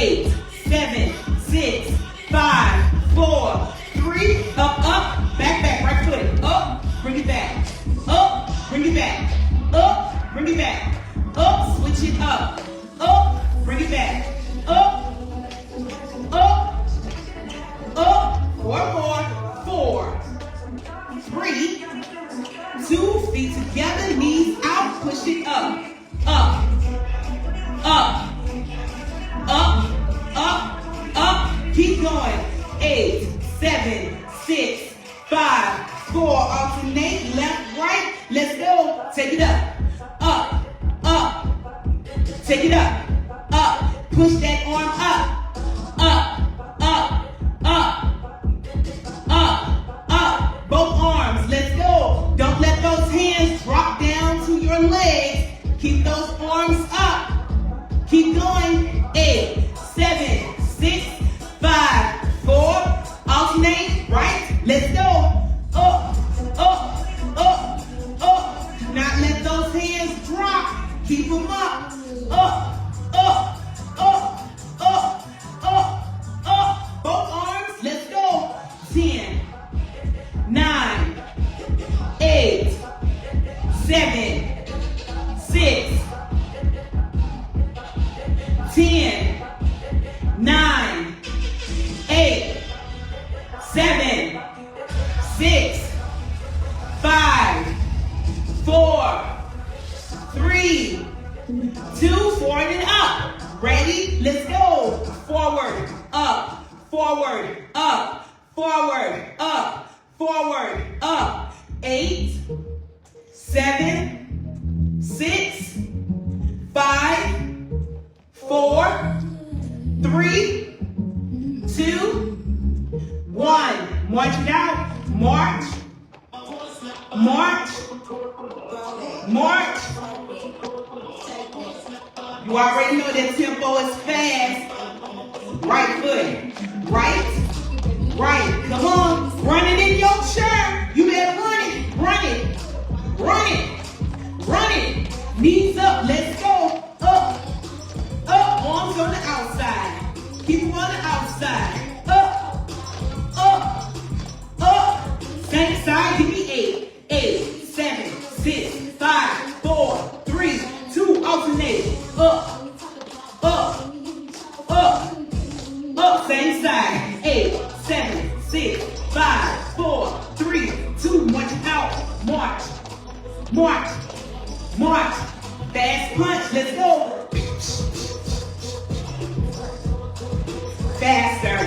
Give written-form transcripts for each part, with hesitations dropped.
8, 7, 6, 5, 4, 3, up, back, right foot, up, bring it back, up, bring it back, up, bring it back, up, switch it up, bring it back, up, 4 more, 4, 3, 2, feet together, knees out, push it up, keep going, 8, 7, 6, 5, 4, alternate, left, right, let's go, take it up, take it up, push that arm up, both arms, let's go, don't let those hands drop down to your legs, keep those arms up, keep going, 8, 7, 6, 5, 4, alternate, right, let's go, not let those hands drop, keep them up, both arms, let's go, 10, 9, 8, 7, 6, 10, 9, 8, 7, 6, 5, 4, 3, 2, forward and up. Ready? Let's go. Forward, up, forward, up, forward, up, forward, up. 8, 7, 6, 5, 4, 3, 2, 1. March it out. March. March. March. You already know that tempo is fast. Right foot. Right. Right. Come on. Run it in your chair. You better run it. Run it. Run it. Run it. Knees up. Let's go. Up. Up. Arms on the outside. Keep them on the outside. Up. Up. Up. Same side. Give me 8, 7, 6, 5, 4, 3, 2. Alternate. Up. Up. Up. Up. Same side. 8, 7, 6, 5, 4, 3, 2. March it out. March. March. March. Fast punch. Let's go. Faster.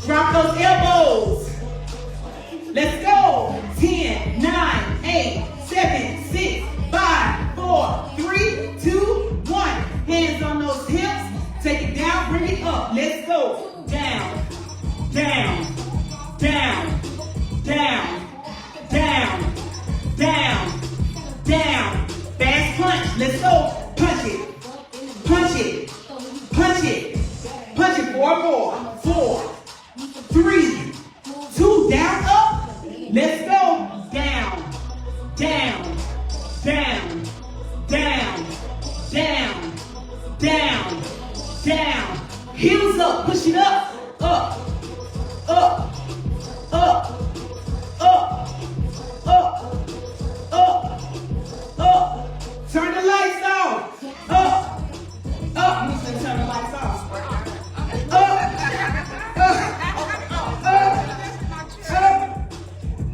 Drop those elbows. Let's go. 10, 9, 8, 7, 6, 5, 4, 3, 2, 1. Hands on those hips. Take it down. Bring it up. Let's go. Down. Down. Down. Down. Down. Down. Down. Fast punch. Let's go. Punch it. Punch it. Punch it. Punch it. 4 more. 4, 3, 2. Down, up. Let's go. Down. Down. Down. Down. Down. Down. Down. Heels up. Push it up. Up. Up. Up. Up. Up. Up. Up. Turn the lights off. Up. Up. You said turn the lights off. Up.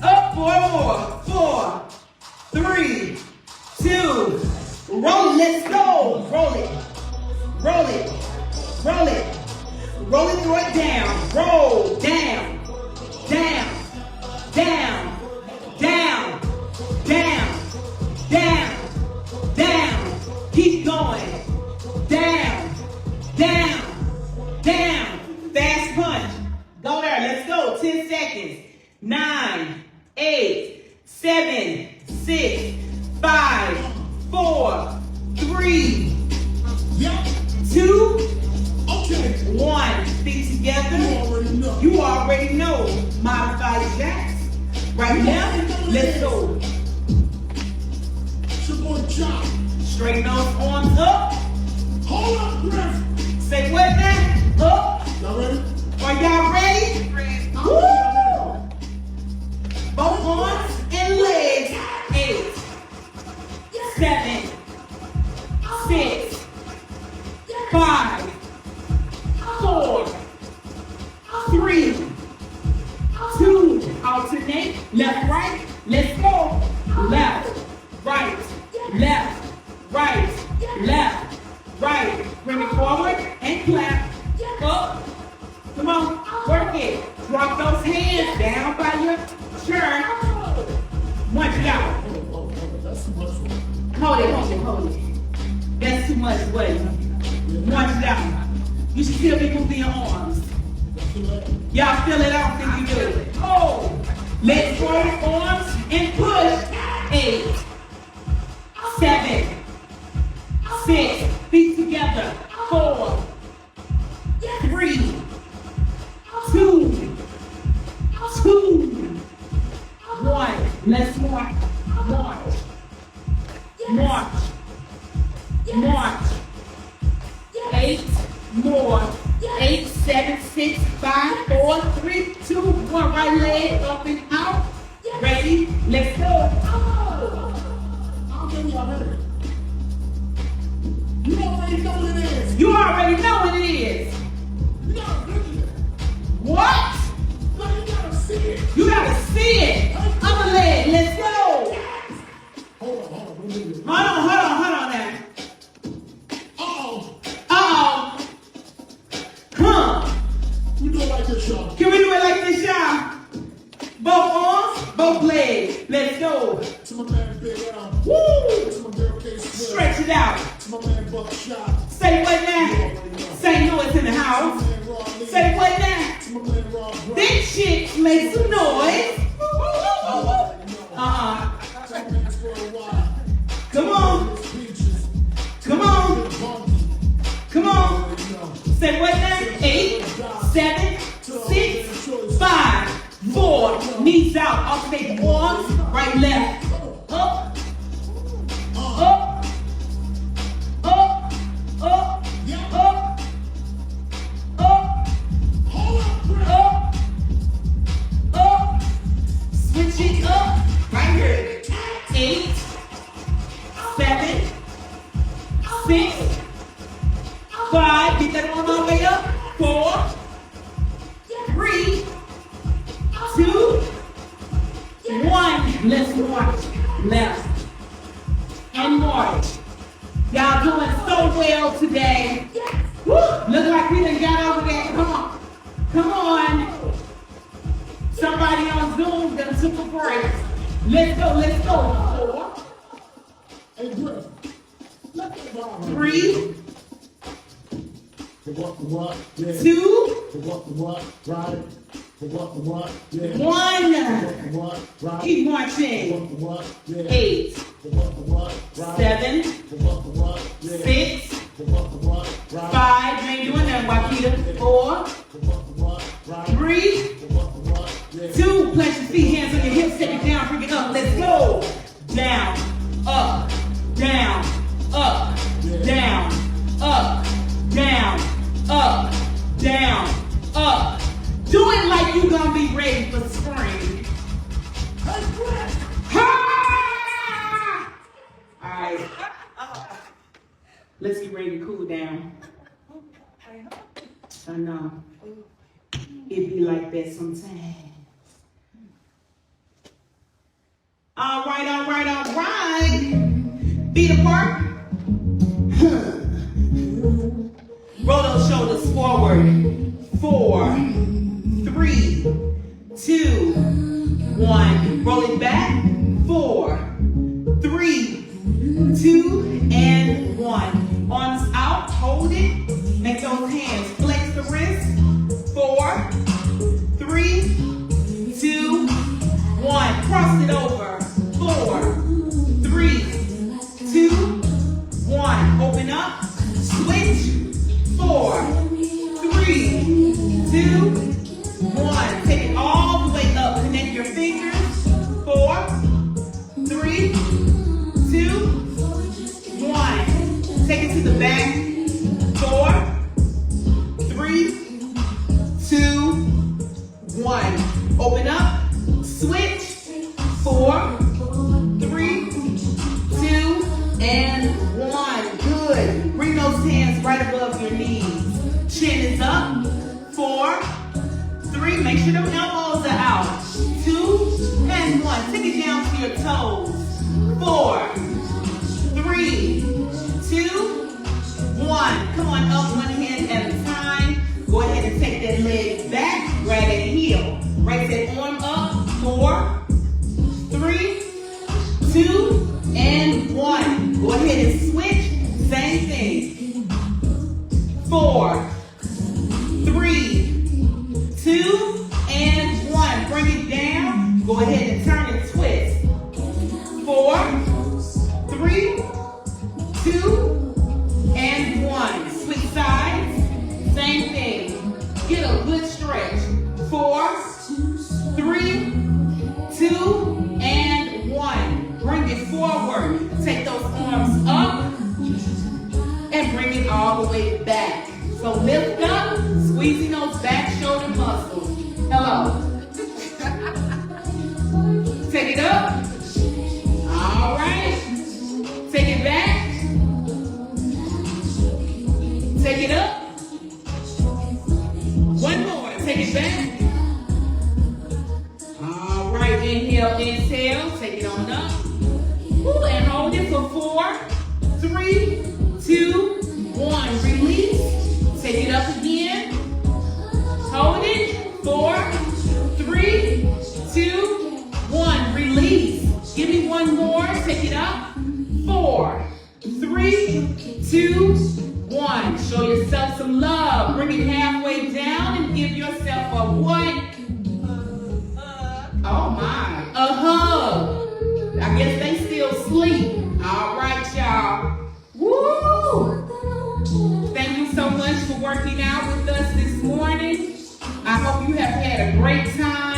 Up. 4 more. 4, 3, 2. Roll it. Let's go. Roll it. Roll it. Roll it. Roll it, throw it down. Roll. Down. Down. Down. Down. Down. Down. Down. Keep going. Down. Down. Down. Fast punch. Go there. Let's go. 10 seconds. 9, 8, 7, 6, 5, 4, 3, 2, 1. Feet together. You already know. Modified jacks. Right now, let's go. Straighten those arms up. Hold up, breath. 5, 4, 3, 2, alternate, left, right, let's go. Left, right, left, right, left, right. Bring it forward and clap. Up. Come on, work it. Drop those hands down by your shirt. Munch it out. Hold it. That's too much weight. Munch it out. You should still be moving your arms. Y'all feel it out, think you do it. Hold. Let's throw the arms and push. 8, 7, 6, feet together. 4, 3, 2, 1. Let's march. 8 more. 8, 7, 6, 5, 4, 3, 2, 1. Right leg up and out. Ready? Let's go. You already know what it is. You already know what it is. You gotta look at it. What? No, you gotta see it. You gotta see it. Upper leg. Let's go. Hold on. Hold on now. Uh-oh. Huh. We do it like this, y'all. Can we do it like this, y'all? Both arms, both legs. Let's go. To my man Big Al. Woo! To my girl Case Square. Stretch it out. To my man Buckshot. Say what now? Say noise in the house. To my man Raw Lee. Say what now? To my man Raw Brown. This shit makes some noise. To my man Worldwide. Come on. Peaches. Come on. Bunky. Come on. You know. Say what now? 8, 7, 6, 5, 4. Knees out. Alternate arms. Right, left. Up. Up. Up. Up. Up. Up. Up. Up. Switch it up. Right here. 8, 7, 6, 5. Get that arm all the way up. 4, 3, 2, 1. Let's march. Left and march. Y'all doing so well today. Woo. Look like we done got over there. Come on. Somebody on Zoom done took a break. Let's go. 4, Hey, Griff. Let that bar right 3, The what, yeah. 2, The what, right. The what, yeah. 1. The what, right. Keep marching. The what, yeah. 8, The what, right. 7, The what, yeah. 6, The what, right. 5. You ain't doing nothing, Wakita. 4, The what, right. 3, The what, yeah. 2. Plant your feet, hands on your hips, take it down, bring it up. Let's go. Down, up, down, up, down, up, down, up, down, up. Do it like you gonna be ready for spring. Ha! All right. Let's get ready to cool down. I know. It be like that sometimes. All right. Feet apart. Roll those shoulders forward. 4, 3, 2, 1. Roll it back. 4, 3, 2, and 1. Arms out. Hold it. Make those hands. Flex the wrist. 4, 3, 2, 1. Cross it over. 4, 3, 2, 1. Open up. Switch. 4, 3, 2, 1. Take it all the way up. Connect your fingers. 4, 3, 2, 1. Take it to the back. 4, hands right above your knees. Chin is up. 4, 3. Make sure them elbows are out. 2 and 1. Take it down to your toes. 4, 3, 2, 1. Come on up, one hand at a time. Go ahead and take that leg back. Grab that heel. Right that arm up. 4, 3, 2, and 1. Go ahead and switch. Same thing. 4, 3, 2, and 1. Bring it down. Go ahead and turn and twist. 4, 3, 2, and 1. Switch sides. Same thing. Get a good stretch. 4, 3, 2, and 1. Bring it forward. Take those arms up and bring it all the way back. So lift up, squeezing those back shoulder muscles. Hello. Take it up. All right. Take it back. Take it up. One more. Take it back. All right. Inhale, exhale. Take it on up. Ooh, and hold it for 4, 3, 2, 1. Release. Take it up again. Hold it. 4, 3, 2, 1. Release. Give me one more. Take it up. 4, 3, 2, 1. Show yourself some love. Bring it halfway down and give yourself a what? Oh my. A hug. I guess they still sleep. All right, y'all. Woo! Thank you so much for working out with us this morning. I hope you have had a great time.